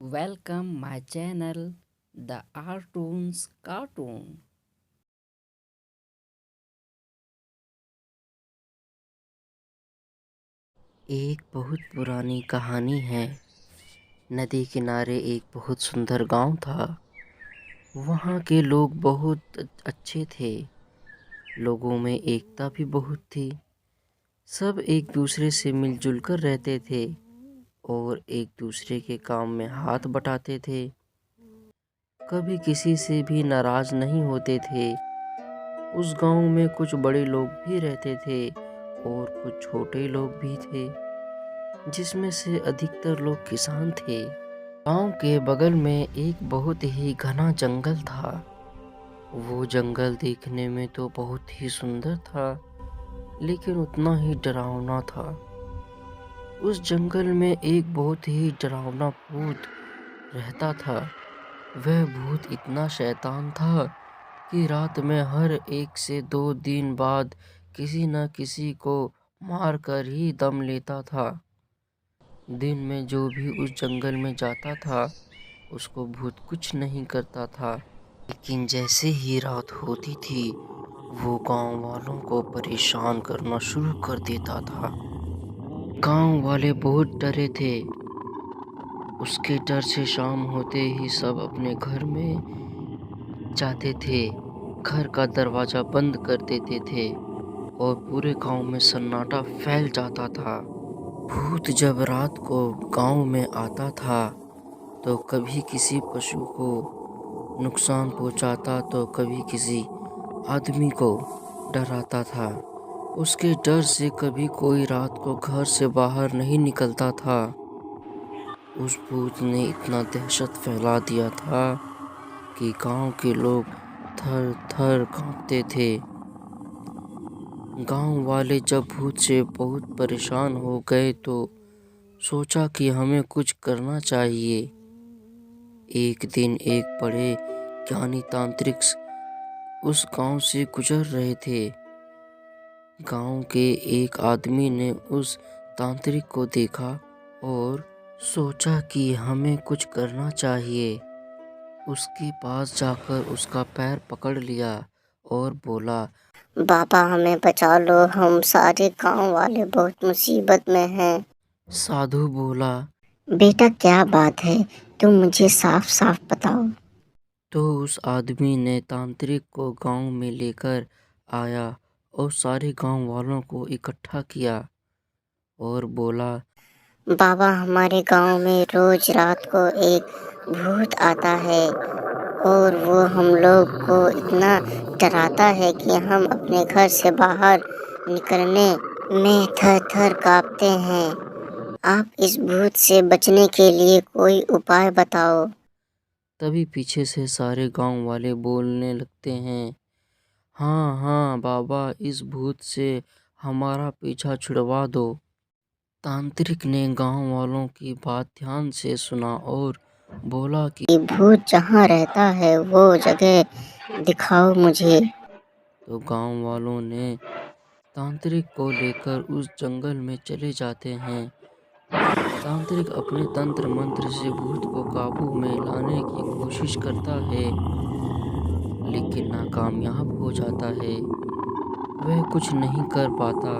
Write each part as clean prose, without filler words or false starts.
Welcome my channel, The Artoons Cartoon. एक बहुत पुरानी कहानी है। नदी किनारे एक बहुत सुंदर गांव था। वहाँ के लोग बहुत अच्छे थे। लोगों में एकता भी बहुत थी। सब एक दूसरे से मिलजुल कर रहते थे और एक दूसरे के काम में हाथ बटाते थे। कभी किसी से भी नाराज नहीं होते थे। उस गांव में कुछ बड़े लोग भी रहते थे और कुछ छोटे लोग भी थे, जिसमें से अधिकतर लोग किसान थे। गांव के बगल में एक बहुत ही घना जंगल था। वो जंगल देखने में तो बहुत ही सुंदर था, लेकिन उतना ही डरावना था। उस जंगल में एक बहुत ही डरावना भूत रहता था। वह भूत इतना शैतान था कि रात में हर 1 से 2 दिन बाद किसी न किसी को मार कर ही दम लेता था। दिन में जो भी उस जंगल में जाता था, उसको भूत कुछ नहीं करता था। लेकिन जैसे ही रात होती थी, वो गांव वालों को परेशान करना शुरू कर देता था। गांव वाले बहुत डरे थे। उसके डर से शाम होते ही सब अपने घर में जाते थे। घर का दरवाजा बंद कर देते थे और पूरे गांव में सन्नाटा फैल जाता था। भूत जब रात को गांव में आता था, तो कभी किसी पशु को नुकसान पहुंचाता तो कभी किसी आदमी को डराता था। उसके डर से कभी कोई रात को घर से बाहर नहीं निकलता था। उस भूत ने इतना दहशत फैला दिया था कि गांव के लोग थर थर कांपते थे। गांव वाले जब भूत से बहुत परेशान हो गए तो सोचा कि हमें कुछ करना चाहिए। एक दिन एक बड़े ज्ञानी तांत्रिक उस गांव से गुजर रहे थे। गांव के एक आदमी ने उस तांत्रिक को देखा और सोचा कि हमें कुछ करना चाहिए। उसके पास जाकर उसका पैर पकड़ लिया और बोला, बाबा हमें बचा लो, हम सारे गांव वाले बहुत मुसीबत में हैं। साधु बोला। बेटा क्या बात है, तुम मुझे साफ साफ बताओ। तो उस आदमी ने तांत्रिक को गांव में लेकर आया और सारे गांव वालों को इकट्ठा किया और बोला, बाबा हमारे गांव में रोज रात को एक भूत आता है और वो हम लोग को इतना डराता है कि हम अपने घर से बाहर निकलने में थर थर कांपते हैं। आप इस भूत से बचने के लिए कोई उपाय बताओ। तभी पीछे से सारे गांव वाले बोलने लगते हैं, हाँ हाँ बाबा, इस भूत से हमारा पीछा छुड़वा दो। तांत्रिक ने गांव वालों की बात ध्यान से सुना और बोला कि भूत जहाँ रहता है वो जगह दिखाओ मुझे। तो गांव वालों ने तांत्रिक को लेकर उस जंगल में चले जाते हैं। तांत्रिक अपने तंत्र मंत्र से भूत को काबू में लाने की कोशिश करता है, लेकिन नाकामयाब हो जाता है। वह कुछ नहीं कर पाता।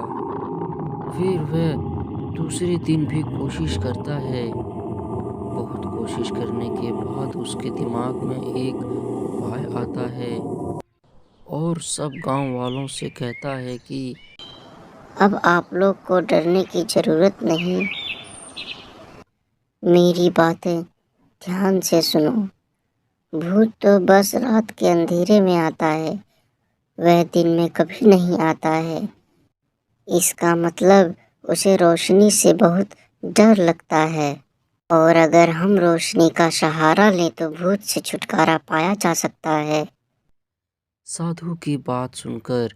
फिर वह दूसरे दिन भी कोशिश करता है। बहुत कोशिश करने के बाद उसके दिमाग में एक उपाय आता है और सब गांव वालों से कहता है कि अब आप लोग को डरने की जरूरत नहीं, मेरी बातें ध्यान से सुनो। भूत तो बस रात के अंधेरे में आता है, वह दिन में कभी नहीं आता है। इसका मतलब उसे रोशनी से बहुत डर लगता है और अगर हम रोशनी का सहारा लें तो भूत से छुटकारा पाया जा सकता है। साधु की बात सुनकर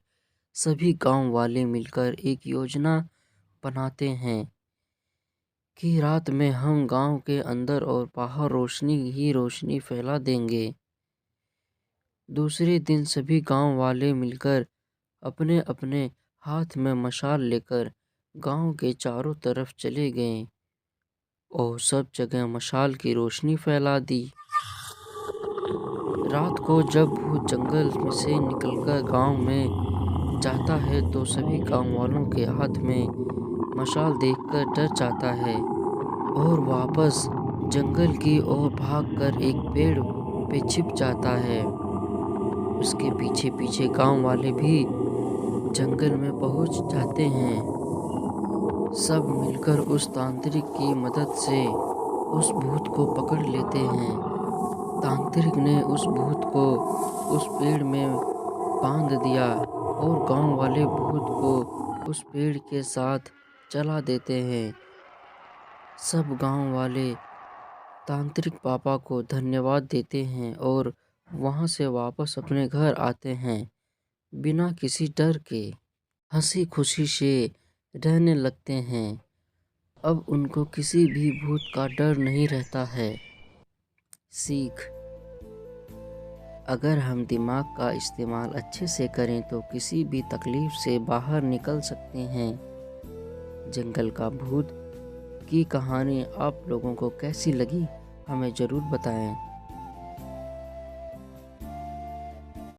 सभी गांव वाले मिलकर एक योजना बनाते हैं कि रात में हम गांव के अंदर और बाहर रोशनी ही रोशनी फैला देंगे। दूसरे दिन सभी गांव वाले मिलकर अपने अपने हाथ में मशाल लेकर गांव के चारों तरफ चले गए। और सब जगह मशाल की रोशनी फैला दी। रात को जब भूत जंगल में से निकलकर गांव में जाता है तो सभी गांव वालों के हाथ में मशाल देखकर डर जाता है और वापस जंगल की ओर भागकर एक पेड़ पे छिप जाता है। उसके पीछे पीछे गांव वाले भी जंगल में पहुंच जाते हैं। सब मिलकर उस तांत्रिक की मदद से उस भूत को पकड़ लेते हैं। तांत्रिक ने उस भूत को उस पेड़ में बांध दिया और गांव वाले भूत को उस पेड़ के साथ चला देते हैं। सब गांव वाले तांत्रिक पापा को धन्यवाद देते हैं और वहां से वापस अपने घर आते हैं बिना किसी डर के। हंसी खुशी से रहने लगते हैं। अब उनको किसी भी भूत का डर नहीं रहता है। सीख: अगर हम दिमाग का इस्तेमाल अच्छे से करें तो किसी भी तकलीफ से बाहर निकल सकते हैं। जंगल का भूत की कहानी आप लोगों को कैसी लगी हमें ज़रूर बताएं।